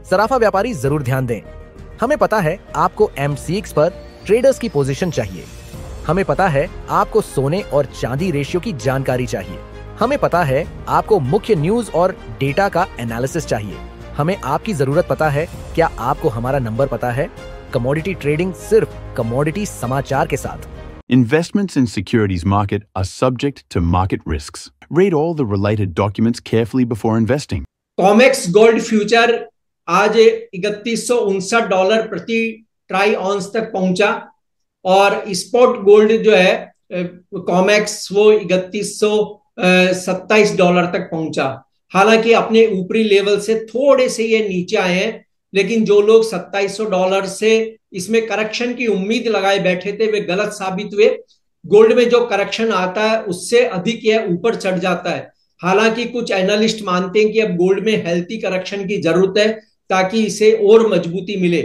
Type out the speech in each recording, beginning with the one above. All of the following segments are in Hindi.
सराफा व्यापारी जरूर ध्यान दें। हमें पता है आपको MCX पर ट्रेडर्स की पोजीशन चाहिए। हमें पता है आपको सोने और चांदी रेशियो की जानकारी चाहिए। हमें पता है आपको मुख्य न्यूज और डेटा का एनालिसिस चाहिए। हमें आपकी जरूरत पता है। क्या आपको हमारा नंबर पता है? कमोडिटी ट्रेडिंग सिर्फ कमोडिटी समाचार के साथ। Investments in securities market are subject to market risks. Read all the related documents carefully before investing. COMEX gold future आज $3159 प्रति ट्राई ऑन्स तक पहुंचा और स्पॉट गोल्ड जो है कॉमेक्स वो $3127 तक पहुंचा। हालांकि अपने ऊपरी लेवल से थोड़े से ये नीचे आए हैं, लेकिन जो लोग $2700 से इसमें करेक्शन की उम्मीद लगाए बैठे थे वे गलत साबित हुए। गोल्ड में जो करेक्शन आता है उससे अधिक यह ऊपर चढ़ जाता है। हालांकि कुछ एनालिस्ट मानते हैं कि अब गोल्ड में हेल्थी करेक्शन की जरूरत है ताकि इसे और मजबूती मिले।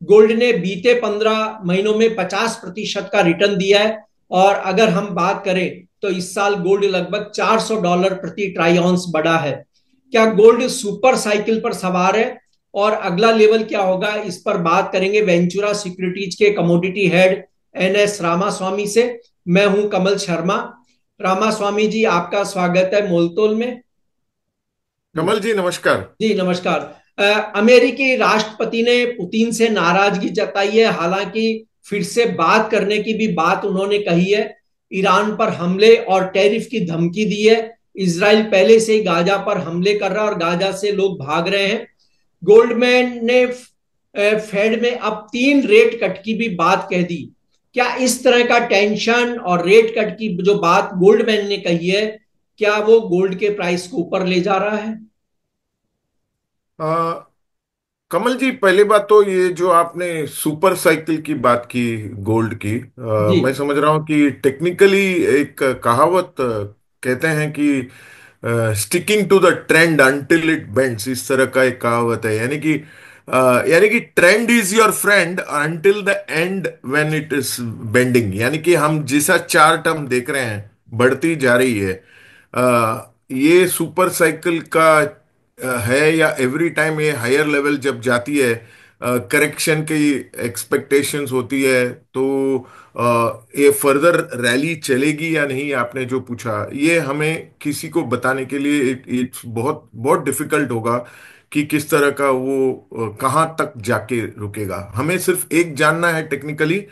गोल्ड ने बीते 15 महीनों में 50% का रिटर्न दिया है और अगर हम बात करें तो इस साल गोल्ड लगभग $400 प्रति ट्राई ऑन्स बढ़ा है। क्या गोल्ड सुपर साइकिल पर सवार है और अगला लेवल क्या होगा, इस पर बात करेंगे वेंचुरा सिक्योरिटीज के कमोडिटी हेड NS रामास्वामी से। मैं हूं कमल शर्मा। रामास्वामी जी, आपका स्वागत है मोलतोल में। कमल जी नमस्कार। जी नमस्कार। अमेरिकी राष्ट्रपति ने पुतिन से नाराजगी जताई है। हालांकि फिर से बात करने की भी बात उन्होंने कही है। ईरान पर हमले और टैरिफ की धमकी दी है। इजराइल पहले से ही गाजा पर हमले कर रहा है और गाजा से लोग भाग रहे हैं। गोल्डमैन ने फेड में अब 3 रेट कट की भी बात कह दी। क्या इस तरह का टेंशन और रेट कट की जो बात गोल्डमैन ने कही है, क्या वो गोल्ड के प्राइस को ऊपर ले जा रहा है? कमल जी, पहली बात तो ये जो आपने सुपर साइकिल की बात की गोल्ड की, मैं समझ रहा हूं कि टेक्निकली एक कहावत कहते हैं कि sticking to the trend until it bends, इस तरह का एक कहावत है। यानी कि trend is your friend until the end when it is bending. यानी कि हम जैसा चार्ट हम देख रहे हैं बढ़ती जा रही है, ये सुपर साइकिल का है या एवरी टाइम ये हायर लेवल जब जाती है करेक्शन की एक्सपेक्टेशंस होती है तो ये फर्दर रैली चलेगी या नहीं, आपने जो पूछा ये हमें किसी को बताने के लिए इट्स बहुत बहुत डिफिकल्ट होगा कि किस तरह का वो कहाँ तक जाके रुकेगा। हमें सिर्फ एक जानना है टेक्निकली,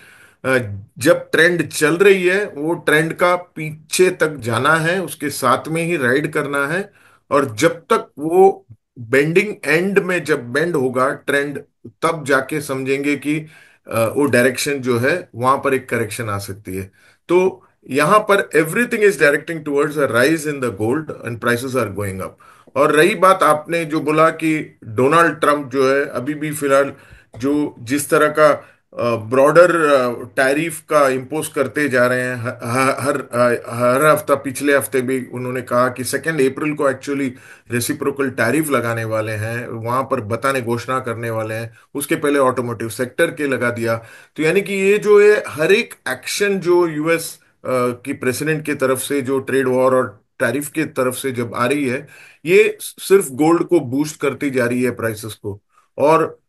जब ट्रेंड चल रही है वो ट्रेंड का पीछे तक जाना है, उसके साथ में ही राइड करना है। और जब तक वो बेंडिंग एंड में जब बेंड होगा ट्रेंड, तब जाके समझेंगे कि वो डायरेक्शन जो है वहां पर एक करेक्शन आ सकती है। तो यहां पर everything is directing towards a rise in the gold and prices are going up. और रही बात आपने जो बोला कि डोनाल्ड ट्रंप जो है अभी भी फिलहाल जो जिस तरह का ब्रॉडर टैरिफ का इम्पोज करते जा रहे हैं, हर हफ्ता, पिछले हफ्ते भी उन्होंने कहा कि 2 अप्रैल को एक्चुअली रेसिप्रोकल टैरिफ लगाने वाले हैं, वहां पर बताने घोषणा करने वाले हैं। उसके पहले ऑटोमोटिव सेक्टर के लगा दिया। तो यानी कि ये जो है हर एक एक्शन जो यूएस की प्रेसिडेंट की तरफ से जो ट्रेड वॉर और टैरिफ की तरफ से जब आ रही है, ये सिर्फ गोल्ड को बूस्ट करती जा रही है प्राइसेस को। और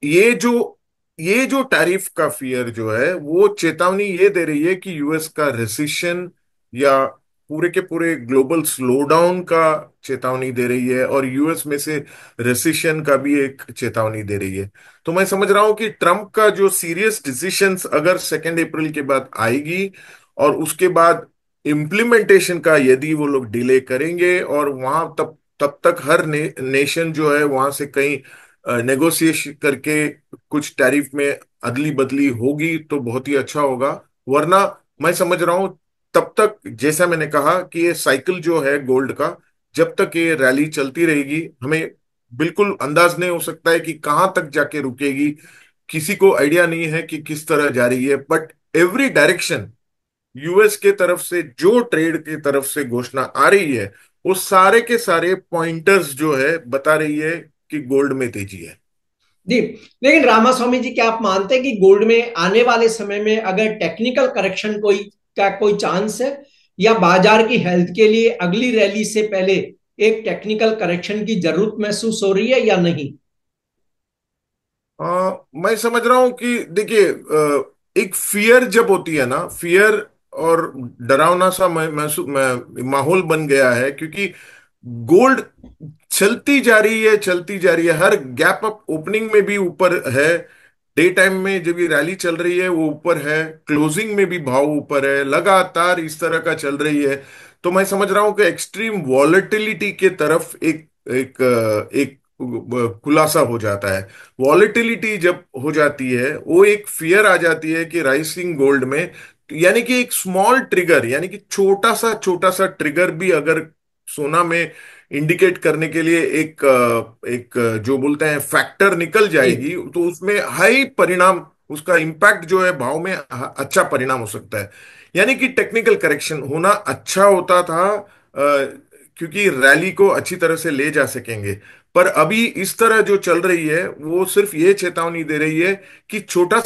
ये जो ये जो टैरिफ का फियर जो है वो चेतावनी ये दे रही है कि यूएस का रिसेशन या पूरे के पूरे ग्लोबल स्लोडाउन का चेतावनी दे रही है, और यूएस में से रिसेशन का भी एक चेतावनी दे रही है। तो मैं समझ रहा हूं कि ट्रंप का जो सीरियस डिसीशंस अगर 2 अप्रैल के बाद आएगी और उसके बाद इम्प्लीमेंटेशन का यदि वो लोग डिले करेंगे और वहां तब तब तक हर नेशन जो है वहां से कहीं नेगोशिएशन करके कुछ टैरिफ में अदली बदली होगी तो बहुत ही अच्छा होगा। वरना मैं समझ रहा हूं तब तक, जैसा मैंने कहा कि ये साइकिल जो है गोल्ड का, जब तक ये रैली चलती रहेगी हमें बिल्कुल अंदाज नहीं हो सकता है कि कहां तक जाके रुकेगी। किसी को आइडिया नहीं है कि किस तरह जा रही है, बट एवरी डायरेक्शन यूएस के तरफ से जो ट्रेड की तरफ से घोषणा आ रही है वो सारे के सारे पॉइंटर्स जो है बता रही है कि गोल्ड में तेजी है। जी, लेकिन रामास्वामी जी, क्या आप मानते हैं कि गोल्ड में आने वाले समय में अगर टेक्निकल करेक्शन कोई चांस है, या बाजार की हेल्थ के लिए अगली रैली से पहले एक टेक्निकल करेक्शन की जरूरत महसूस हो रही है या नहीं? मैं समझ रहा हूं कि देखिए, एक फियर जब होती है ना, फियर और डरावना सा माहौल बन गया है, क्योंकि गोल्ड चलती जा रही है, चलती जा रही है, हर गैप अप ओपनिंग में भी ऊपर है, डे टाइम में जब ये रैली चल रही है वो ऊपर है, क्लोजिंग में भी भाव ऊपर है, लगातार इस तरह का चल रही है। तो मैं समझ रहा हूं कि एक्सट्रीम वॉलेटिलिटी के तरफ एक एक एक खुलासा हो जाता है। वॉलेटिलिटी जब हो जाती है, वो एक फियर आ जाती है कि राइसिंग गोल्ड में, यानी कि एक स्मॉल ट्रिगर, यानी कि छोटा सा ट्रिगर भी अगर सोना में इंडिकेट करने के लिए एक जो बोलते हैं फैक्टर निकल जी जाएगी, तो उसमें हाई परिणाम, उसका इम्पैक्ट जो है भाव में अच्छा परिणाम हो सकता है। यानी कि टेक्निकल करेक्शन होना अच्छा होता था, क्योंकि रैली को अच्छी तरह से ले जा सकेंगे। पर अभी इस तरह जो चल रही है वो सिर्फ ये चेतावनी दे रही है कि छोटा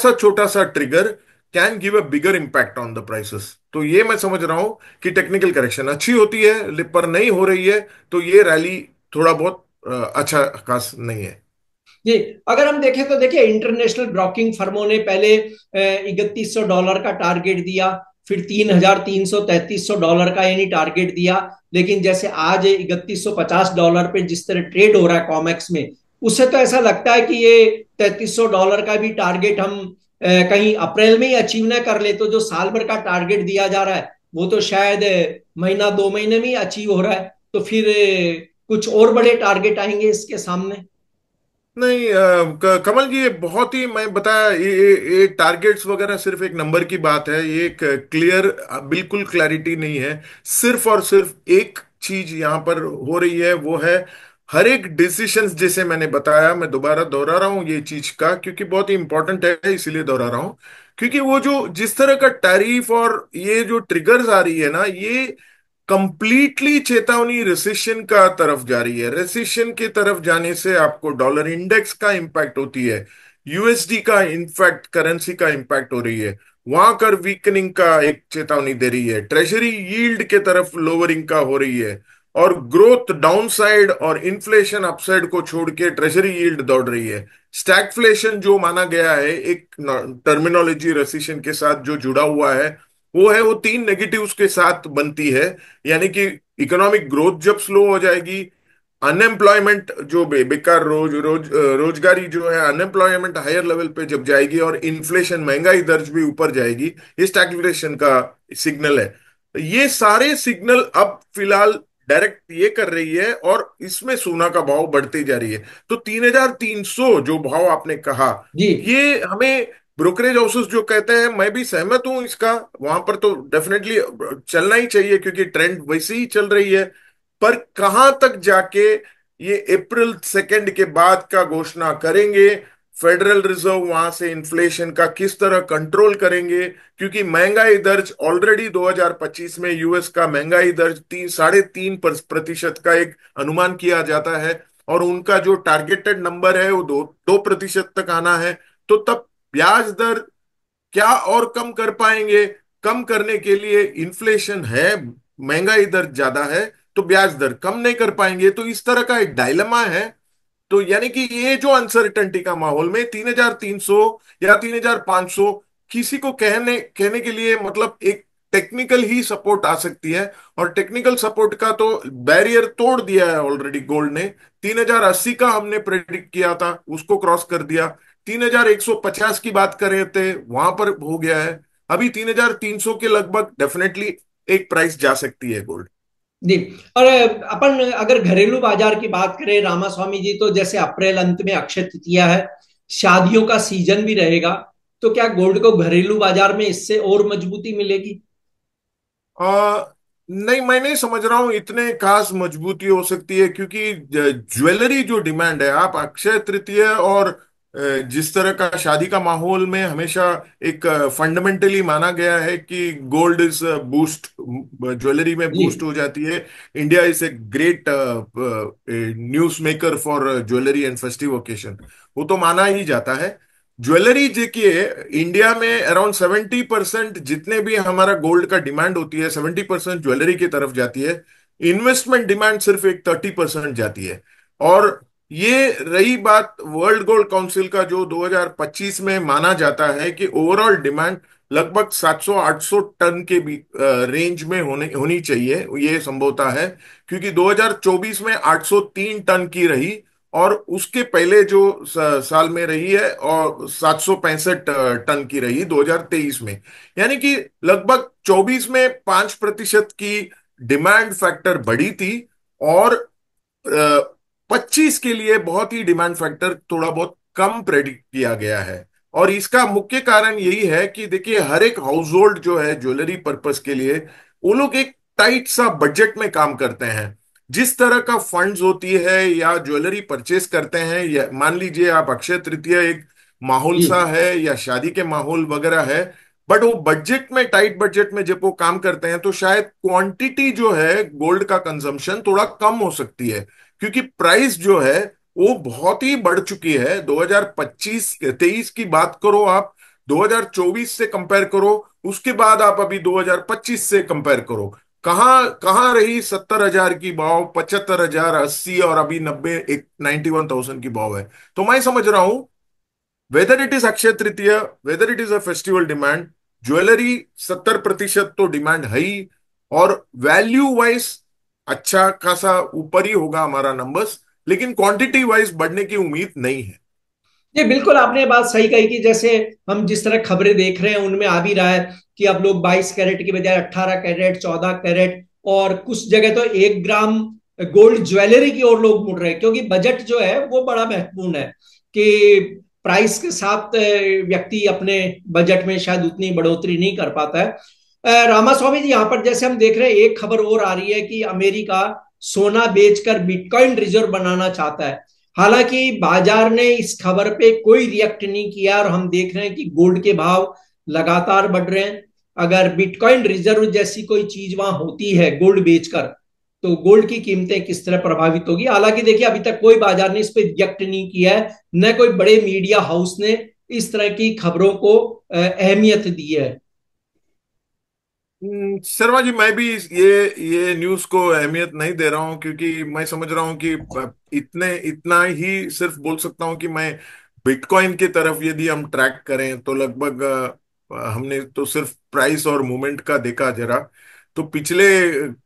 सा trigger can give a bigger impact on the prices. तो ये मैं समझ रहा हूं कि टेक्निकल करेक्शन अच्छी होती है पर नहीं हो रही है, तो ये रैली थोड़ा बहुत अच्छा खास नहीं है। जी। अगर हम देखें तो देखिए, इंटरनेशनल ब्रोकिंग फर्मों ने पहले $3100 का टारगेट दिया, फिर $3300 का यानी टारगेट दिया। लेकिन जैसे आज $3150 पे जिस तरह ट्रेड हो रहा है कॉमेक्स में, उससे तो ऐसा लगता है कि ये $3300 का भी टारगेट हम कहीं अप्रैल में ही अचीव ना कर ले, तो जो साल भर का टारगेट दिया जा रहा है वो तो शायद महीना 2 महीने में ही अचीव हो रहा है। तो फिर कुछ और बड़े टारगेट आएंगे इसके सामने। नहीं, कमल जी, ये बहुत ही, मैं बताया, ये टारगेट्स वगैरह सिर्फ एक नंबर की बात है, ये एक क्लियर, बिल्कुल क्लैरिटी नहीं है। सिर्फ और सिर्फ एक चीज यहां पर हो रही है, वो है हर एक डिसीशंस, जैसे मैंने बताया, मैं दोबारा दोहरा रहा हूं ये चीज का, क्योंकि बहुत ही इंपॉर्टेंट है, इसीलिए दोहरा रहा हूं। क्योंकि वो जो जिस तरह का टैरिफ और ये जो ट्रिगर्स आ रही है ना, ये कंप्लीटली चेतावनी रिसेशन का तरफ जा रही है। रिसेशन की तरफ जाने से आपको डॉलर इंडेक्स का इंपैक्ट होती है, यूएसडी का इनफैक्ट करेंसी का इंपैक्ट हो रही है, वहां कर वीकनिंग का एक चेतावनी दे रही है, ट्रेजरी यील्ड के तरफ लोअरिंग का हो रही है, और ग्रोथ डाउनसाइड और इन्फ्लेशन अपसाइड को छोड़ के ट्रेजरी यील्ड दौड़ रही है। स्टैगफ्लेशन जो माना गया है एक टर्मिनोलॉजी रेसिशन के साथ जो जुड़ा हुआ है, वो है, वो तीन नेगेटिव्स के साथ बनती है। यानी कि इकोनॉमिक ग्रोथ जब स्लो हो जाएगी, अनएम्प्लॉयमेंट जो बेकार रोजगारी जो है, अनएम्प्लॉयमेंट हायर लेवल पे जब जाएगी, और इन्फ्लेशन महंगाई दर्ज भी ऊपर जाएगी, ये स्टैग्फ्लेशन का सिग्नल है। ये सारे सिग्नल अब फिलहाल डायरेक्ट ये कर रही है, और इसमें सोना का भाव बढ़ती जा रही है। तो 3300 जो भाव आपने कहा, जी ये हमें ब्रोकरेज हाउसेस जो कहते हैं, मैं भी सहमत हूं इसका, वहां पर तो डेफिनेटली चलना ही चाहिए, क्योंकि ट्रेंड वैसे ही चल रही है। पर कहां तक जाके ये अप्रैल 2 के बाद का घोषणा करेंगे, फेडरल रिजर्व वहां से इन्फ्लेशन का किस तरह कंट्रोल करेंगे, क्योंकि महंगाई दर्ज ऑलरेडी 2025 में यूएस का महंगाई दर्ज 3.5% का एक अनुमान किया जाता है, और उनका जो टारगेटेड नंबर है वो 2% तक आना है। तो तब ब्याज दर क्या और कम कर पाएंगे? कम करने के लिए इन्फ्लेशन है, महंगाई दर ज्यादा है, तो ब्याज दर कम नहीं कर पाएंगे, तो इस तरह का एक डायलेमा है। तो यानी कि ये जो अनसर्टेनिटी का माहौल में 3300 या 3500, किसी को कहने कहने के लिए मतलब एक टेक्निकल ही सपोर्ट आ सकती है, और टेक्निकल सपोर्ट का तो बैरियर तोड़ दिया है ऑलरेडी गोल्ड ने। 3080 का हमने प्रेडिक्ट किया था, उसको क्रॉस कर दिया। 3150 की बात कर रहे थे, वहां पर हो गया है। अभी 3300 के लगभग डेफिनेटली एक प्राइस जा सकती है गोल्ड। जी। और अपन अगर घरेलू बाजार की बात करें रामास्वामी जी, तो जैसे अप्रैल अंत में अक्षय तृतीया है, शादियों का सीजन भी रहेगा, तो क्या गोल्ड को घरेलू बाजार में इससे और मजबूती मिलेगी? आ, नहीं, मैं नहीं समझ रहा हूं इतने खास मजबूती हो सकती है, क्योंकि ज्वेलरी जो डिमांड है, आप अक्षय तृतीय और जिस तरह का शादी का माहौल में हमेशा एक फंडामेंटली माना गया है कि गोल्ड इज बूस्ट, ज्वेलरी में जी बूस्ट हो जाती है। India is a great news maker for jewellery and festive occasion, वो तो माना ही जाता है। ज्वेलरी देखिए, इंडिया में अराउंड 70% जितने भी हमारा गोल्ड का डिमांड होती है, 70% ज्वेलरी की तरफ जाती है। इन्वेस्टमेंट डिमांड सिर्फ एक 30% जाती है। और ये रही बात वर्ल्ड गोल्ड काउंसिल का, जो 2025 में माना जाता है कि ओवरऑल डिमांड लगभग 700-800 टन के भी रेंज में होनी चाहिए, ये संभवता है। क्योंकि 2024 में 803 टन की रही, और उसके पहले जो साल में रही है और 765 टन की रही 2023 में। यानी कि लगभग 24 में 5% की डिमांड फैक्टर बढ़ी थी, और 25 के लिए बहुत ही डिमांड फैक्टर थोड़ा बहुत कम प्रेडिक्ट किया गया है। और इसका मुख्य कारण यही है कि देखिए, हर एक हाउस होल्ड जो है ज्वेलरी पर्पस के लिए, वो लोग एक टाइट सा बजट में काम करते हैं। जिस तरह का फंड्स होती है या ज्वेलरी परचेस करते हैं, या मान लीजिए आप अक्षय तृतीया एक माहौल सा जी है या शादी के माहौल वगैरह है, बट वो बजट में, टाइट बजट में जब वो काम करते हैं तो शायद क्वांटिटी जो है गोल्ड का कंजम्पशन थोड़ा कम हो सकती है। क्योंकि प्राइस जो है वो बहुत ही बढ़ चुकी है। 2025-23 की बात करो आप, 2024 से कंपेयर करो, उसके बाद आप अभी 2025 से कंपेयर करो, कहाँ कहाँ रही 70,000 की भाव, 75,000, 80, और अभी 90, एक 91,000 की भाव है। तो मैं समझ रहा हूं, whether it is Akshaya Tritiya, whether it is a festival demand, jewellery 70% तो डिमांड है ही। और वैल्यू वाइज अच्छा खासा ऊपर ही होगा हमारा नंबर्स, लेकिन क्वांटिटी वाइज बढ़ने की उम्मीद नहीं है। जी बिल्कुल, आपने बात सही कही कि जैसे हम जिस तरह खबरें देख रहे हैं उनमें आ भी रहा है कि अब लोग 22 कैरेट की बजाय 18 कैरेट, 14 कैरेट, और कुछ जगह तो 1 ग्राम गोल्ड ज्वेलरी की ओर लोग मुड़ रहे हैं, क्योंकि बजट जो है वो बड़ा महत्वपूर्ण है कि प्राइस के साथ व्यक्ति अपने बजट में शायद उतनी बढ़ोतरी नहीं कर पाता है। रामास्वामी जी, यहाँ पर जैसे हम देख रहे हैं एक खबर और आ रही है कि अमेरिका सोना बेचकर बिटकॉइन रिजर्व बनाना चाहता है। हालांकि बाजार ने इस खबर पे कोई रिएक्ट नहीं किया, और हम देख रहे हैं कि गोल्ड के भाव लगातार बढ़ रहे हैं। अगर बिटकॉइन रिजर्व जैसी कोई चीज वहां होती है गोल्ड बेचकर, तो गोल्ड की कीमतें किस तरह प्रभावित होगी। हालांकि देखिए, अभी तक कोई बाजार ने इस पे रिएक्ट नहीं किया है, न कोई बड़े मीडिया हाउस ने इस तरह की खबरों को अहमियत दी है। शर्मा जी, मैं भी ये न्यूज को अहमियत नहीं दे रहा हूं, क्योंकि मैं समझ रहा हूं कि इतना ही सिर्फ बोल सकता हूं कि मैं बिटकॉइन की तरफ यदि हम ट्रैक करें तो लगभग हमने तो सिर्फ प्राइस और मूवमेंट का देखा जरा। तो पिछले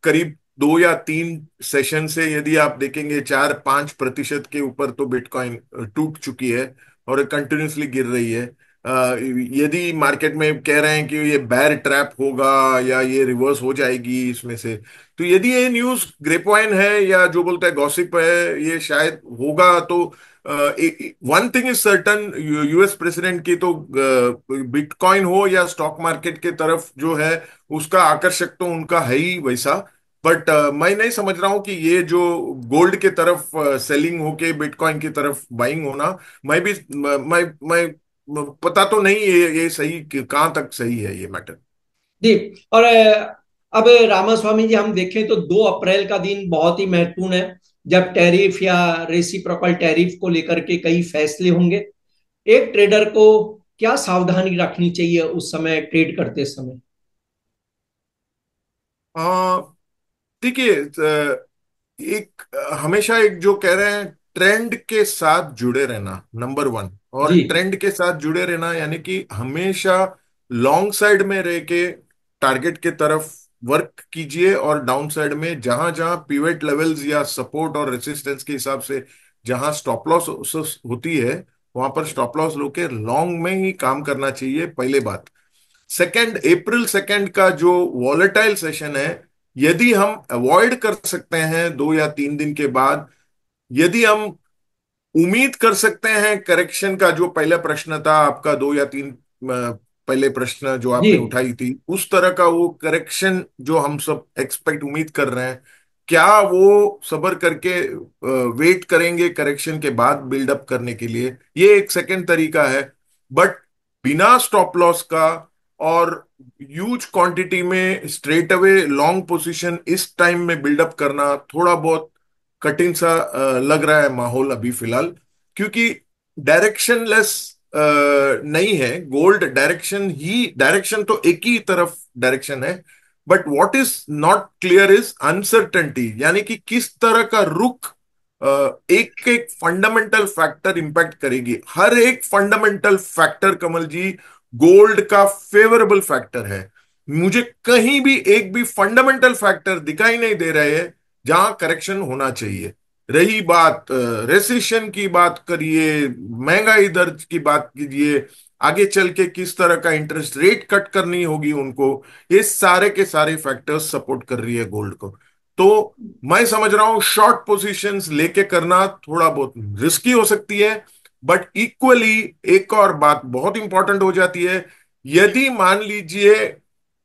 करीब 2 या 3 सेशन से यदि आप देखेंगे, 4-5% के ऊपर तो बिटकॉइन टूट चुकी है और कंटिन्यूसली गिर रही है। यदि मार्केट में कह रहे हैं कि ये बेयर ट्रैप होगा या ये रिवर्स हो जाएगी इसमें से, तो यदि ये न्यूज़ ग्रेपवाइन है या जो बोलते हैं गॉसिप है, ये शायद होगा, तो one thing is certain, US president की तो बिटकॉइन हो या स्टॉक मार्केट के तरफ जो है, उसका आकर्षक तो उनका है ही वैसा। बट मैं नहीं समझ रहा हूं कि ये जो गोल्ड के तरफ सेलिंग होके बिटकॉइन की तरफ बाइंग होना, मैं भी मैं पता तो नहीं ये सही कहाँ तक सही है ये मैटर। जी। और अब रामास्वामी जी, हम देखें तो 2 अप्रैल का दिन बहुत ही महत्वपूर्ण है, जब टैरिफ या रेसिप्रोकल टैरिफ को लेकर के कई फैसले होंगे। एक ट्रेडर को क्या सावधानी रखनी चाहिए उस समय ट्रेड करते समय? आ, देखिए, एक हमेशा एक जो कह रहे हैं, ट्रेंड के साथ जुड़े रहना नंबर वन। और जी ट्रेंड के साथ जुड़े रहना यानी कि हमेशा लॉन्ग साइड में रह के टारगेट के तरफ वर्क कीजिए, और डाउन साइड में जहां जहां पिवट लेवल्स या सपोर्ट और रेसिस्टेंस के हिसाब से जहां स्टॉप लॉस होती है, वहां पर स्टॉप लॉस लो के लॉन्ग में ही काम करना चाहिए, पहले बात। सेकंड, अप्रैल 2 का जो वॉलेटाइल सेशन है, यदि हम अवॉइड कर सकते हैं 2 या 3 दिन के बाद, यदि हम उम्मीद कर सकते हैं करेक्शन का, जो पहला प्रश्न था आपका 2 या 3 पहले प्रश्न जो जी आपने उठाई थी, उस तरह का वो करेक्शन जो हम सब एक्सपेक्ट उम्मीद कर रहे हैं, क्या वो सबर करके वेट करेंगे करेक्शन के बाद बिल्डअप करने के लिए, ये एक सेकंड तरीका है। बट बिना स्टॉप लॉस का और ह्यूज क्वांटिटी में स्ट्रेट अवे लॉन्ग पोजीशन इस टाइम में बिल्डअप करना थोड़ा बहुत कठिन सा लग रहा है माहौल अभी फिलहाल। क्योंकि डायरेक्शनलेस नहीं है गोल्ड, डायरेक्शन तो एक ही तरफ डायरेक्शन है। But what is not clear is uncertainty, यानी कि किस तरह का रुख एक एक फंडामेंटल फैक्टर इंपैक्ट करेगी। हर एक फंडामेंटल फैक्टर कमल जी गोल्ड का फेवरेबल फैक्टर है। मुझे कहीं भी एक भी फंडामेंटल फैक्टर दिखाई नहीं दे रहे हैं जहां करेक्शन होना चाहिए। रही बात रेसिशन की, बात करिए, महंगाई दर की बात कीजिए, आगे चल के किस तरह का इंटरेस्ट रेट कट करनी होगी उनको, ये सारे के सारे फैक्टर्स सपोर्ट कर रही है गोल्ड को। तो मैं समझ रहा हूं शॉर्ट पोजीशंस लेके करना थोड़ा बहुत रिस्की हो सकती है, बट इक्वली एक और बात बहुत इंपॉर्टेंट हो जाती है। यदि मान लीजिए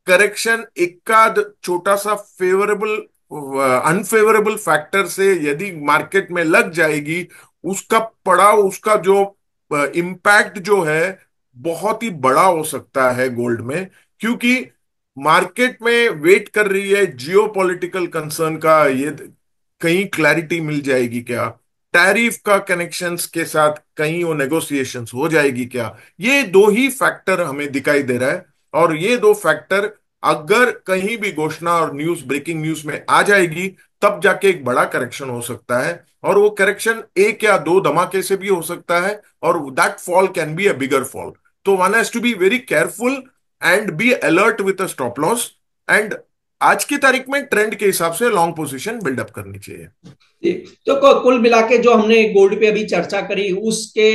करेक्शन एकाध छोटा सा फेवरेबल अनफेवरेबल फैक्टर से यदि मार्केट में लग जाएगी, उसका पड़ाव, उसका जो इम्पैक्ट जो है बहुत ही बड़ा हो सकता है गोल्ड में। क्योंकि मार्केट में वेट कर रही है जियो पॉलिटिकल कंसर्न का, ये कहीं क्लैरिटी मिल जाएगी क्या, टैरिफ का कनेक्शंस के साथ कहीं वो नेगोशिएशंस हो जाएगी क्या, ये दो ही फैक्टर हमें दिखाई दे रहा है। और ये दो फैक्टर अगर कहीं भी घोषणा और न्यूज, ब्रेकिंग न्यूज में आ जाएगी, तब जाके एक बड़ा करेक्शन हो सकता है। और वो करेक्शन एक या दो धमाके से भी हो सकता है, और that fall can be a bigger fall. तो one has to be very careful and be alert with a stop loss, and आज की तारीख में ट्रेंड के हिसाब से लॉन्ग पोजीशन बिल्डअप करनी चाहिए। तो कुल मिला के जो हमने गोल्ड पे अभी चर्चा करी उसके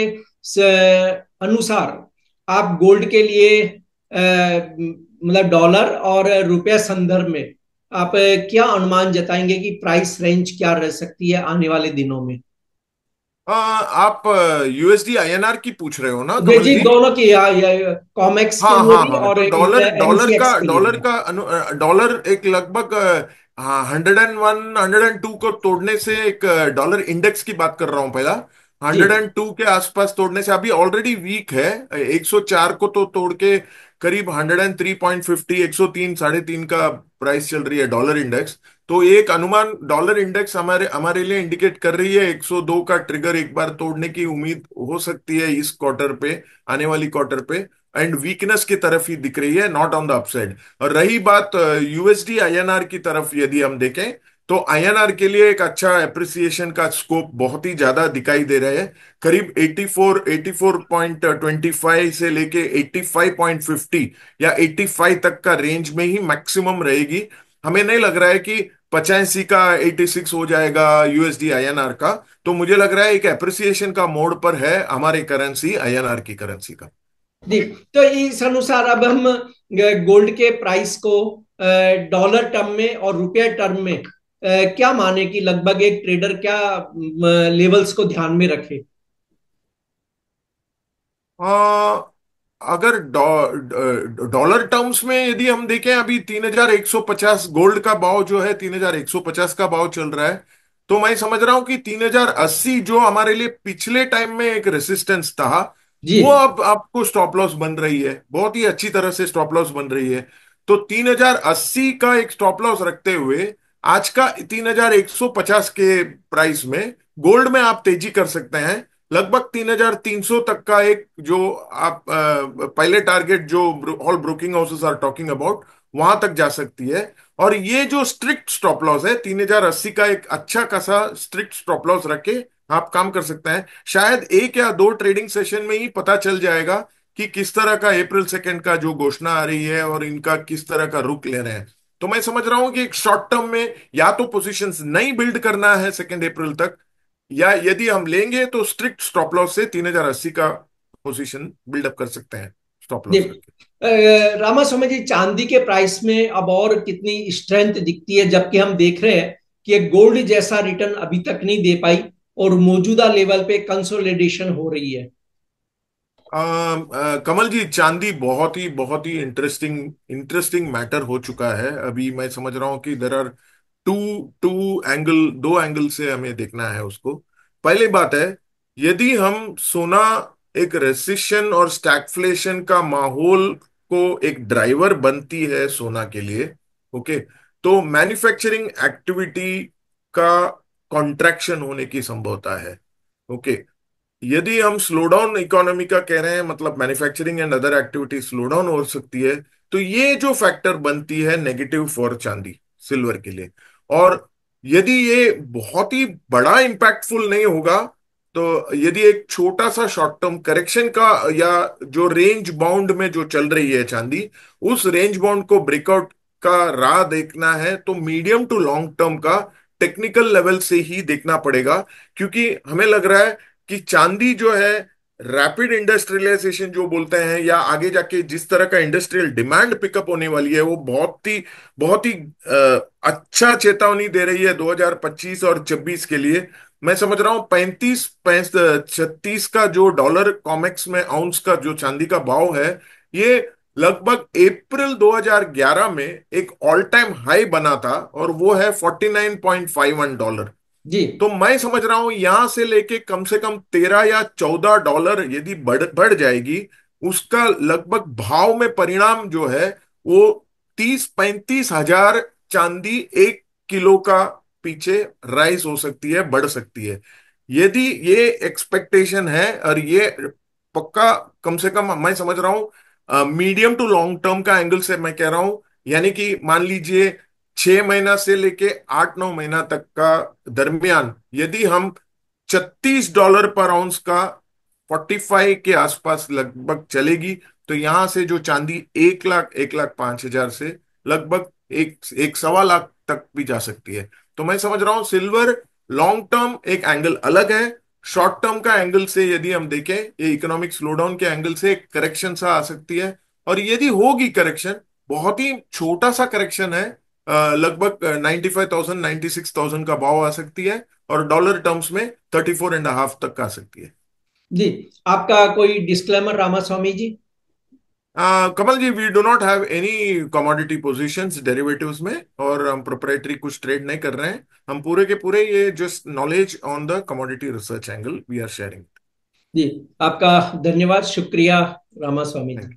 अनुसार आप गोल्ड के लिए मतलब डॉलर और रुपया संदर्भ में आप क्या अनुमान जताएंगे कि प्राइस रेंज क्या रह सकती है आने वाले दिनों में? आप यूएसडी आईएनआर की पूछ रहे हो ना जी कमल जी, जी? दोनों की कॉमेक्स के हाँ लिए हाँ भी हाँ, और तो एमसीएक्स के लिए डॉलर भी। का डॉलर एक लगभग 101 102 को तोड़ने से, एक डॉलर इंडेक्स की बात कर रहा हूं पहला, जी 102 के आसपास तोड़ने से अभी ऑलरेडी वीक है। 104 को तो तोड़ के करीब 103.50, 103 साढ़े तीन का प्राइस चल रही है डॉलर इंडेक्स। तो एक अनुमान डॉलर इंडेक्स हमारे हमारे लिए इंडिकेट कर रही है 102 का ट्रिगर एक बार तोड़ने की उम्मीद हो सकती है इस क्वार्टर पे, आने वाली क्वार्टर पे। एंड वीकनेस की तरफ ही दिख रही है, नॉट ऑन द अपसाइड। और रही बात यूएसडी आईएनआर की तरफ, यदि हम देखें तो आईएनआर के लिए एक अच्छा एप्रिसिएशन का स्कोप बहुत ही ज्यादा दिखाई दे रहा है। करीब 84 84.25 से लेके 85.50 या 85 तक का रेंज में ही मैक्सिमम रहेगी। हमें नहीं लग रहा है कि 85 का 86 हो जाएगा यूएसडी आईएनआर का। तो मुझे लग रहा है एक एप्रिसिएशन का मोड पर है हमारे करेंसी, आईएनआर की करेंसी का। जी। तो इस अनुसार अब हम गोल्ड के प्राइस को डॉलर टर्म में और रुपया टर्म में क्या माने कि लगभग एक ट्रेडर क्या लेवल्स को ध्यान में रखे? आ, अगर डॉलर टर्म्स में यदि हम देखें, अभी 3150 गोल्ड का भाव जो है, 3150 का भाव चल रहा है। तो मैं समझ रहा हूं कि 3080 जो हमारे लिए पिछले टाइम में एक रेसिस्टेंस था, जी वो अब आपको स्टॉप लॉस बन रही है, बहुत ही अच्छी तरह से स्टॉप लॉस बन रही है। तो 3080 का एक स्टॉप लॉस रखते हुए आज का 3150 के प्राइस में गोल्ड में आप तेजी कर सकते हैं। लगभग 3300 तक का एक जो आप पहले टारगेट जो all broking houses are talking about, वहां तक जा सकती है। और ये जो स्ट्रिक्ट स्टॉप लॉस है 3080 का, एक अच्छा खासा स्ट्रिक्ट स्टॉप लॉस रख के आप काम कर सकते हैं। शायद एक या दो ट्रेडिंग सेशन में ही पता चल जाएगा कि किस तरह का अप्रैल 2 का जो घोषणा आ रही है और इनका किस तरह का रुख ले रहे हैं। तो मैं समझ रहा हूं कि एक शॉर्ट टर्म में या तो पोजीशंस नहीं बिल्ड करना है 2 अप्रैल तक, या यदि हम लेंगे तो स्ट्रिक्ट स्टॉप लॉस से 3080 का पोजीशन बिल्डअप कर सकते हैं स्टॉप जी। लॉस रख के। रामास्वामी जी, चांदी के प्राइस में अब और कितनी स्ट्रेंथ दिखती है, जबकि हम देख रहे हैं कि गोल्ड जैसा रिटर्न अभी तक नहीं दे पाई और मौजूदा लेवल पे कंसोलिडेशन हो रही है। कमल जी, चांदी बहुत ही इंटरेस्टिंग इंटरेस्टिंग मैटर हो चुका है। अभी मैं समझ रहा हूं कि there are two two angle, दो एंगल से हमें देखना है उसको। पहली बात है, यदि हम सोना एक रेसिशन और स्टैगफ्लेशन का माहौल को एक ड्राइवर बनती है सोना के लिए, ओके, तो मैन्युफैक्चरिंग एक्टिविटी का कॉन्ट्रैक्शन होने की संभावना है। ओके, यदि हम स्लो डाउन इकोनॉमी का कह रहे हैं, मतलब manufacturing and other activity slow down हो सकती है, तो ये जो फैक्टर बनती है नेगेटिव फॉर चांदी, सिल्वर के लिए। और यदि ये बहुत ही बड़ा इम्पैक्टफुल नहीं होगा, तो यदि एक छोटा सा शॉर्ट टर्म करेक्शन का, या जो रेंज बाउंड में जो चल रही है चांदी, उस रेंज बाउंड को ब्रेकआउट का राह देखना है, तो मीडियम टू लॉन्ग टर्म का टेक्निकल लेवल से ही देखना पड़ेगा। क्योंकि हमें लग रहा है कि चांदी जो है, रैपिड इंडस्ट्रियलाइजेशन जो बोलते हैं, या आगे जाके जिस तरह का इंडस्ट्रियल डिमांड पिकअप होने वाली है, वो बहुत ही अच्छा चेतावनी दे रही है 2025 और 26 के लिए। मैं समझ रहा हूं 36 का जो डॉलर कॉमेक्स में आउंस का जो चांदी का भाव है, ये लगभग अप्रैल 2011 में एक ऑल टाइम हाई बना था, और वो है $49.51। जी तो मैं समझ रहा हूं यहां से लेके कम से कम 13 या 14 डॉलर यदि बढ़ बढ़ जाएगी, उसका लगभग भाव में परिणाम जो है वो 30-35 हजार चांदी 1 किलो का पीछे राइज हो सकती है, बढ़ सकती है। यदि ये एक्सपेक्टेशन है, और ये पक्का, कम से कम मैं समझ रहा हूं मीडियम टू लॉन्ग टर्म का एंगल से मैं कह रहा हूं, यानी कि मान लीजिए 6 महीना से लेके 8-9 महीना तक का दरमियान, यदि हम $36 पर आउंस का 45 के आसपास लगभग चलेगी, तो यहां से जो चांदी 1 लाख 1 लाख 5 हजार से लगभग एक 1.25 लाख तक भी जा सकती है। तो मैं समझ रहा हूं सिल्वर लॉन्ग टर्म एक एंगल अलग है, शॉर्ट टर्म का एंगल से यदि हम देखें, ये इकोनॉमिक स्लोडाउन के एंगल से एक करेक्शन सा आ सकती है। और यदि होगी करेक्शन, बहुत ही छोटा सा करेक्शन है, लगभग 95,000 96,000 का भाव आ सकती है, और डॉलर टर्म्स में 34.5 तक आ सकती है। जी, आपका कोई disclaimer Ramaswamy ji? Kamal ji, we do not have any commodity positions derivatives में, और हम प्रोप्राइटरी कुछ ट्रेड नहीं कर रहे हैं। हम पूरे के पूरे ये just knowledge on the commodity research angle we are sharing. जी, आपका धन्यवाद, शुक्रिया रामास्वामी जी।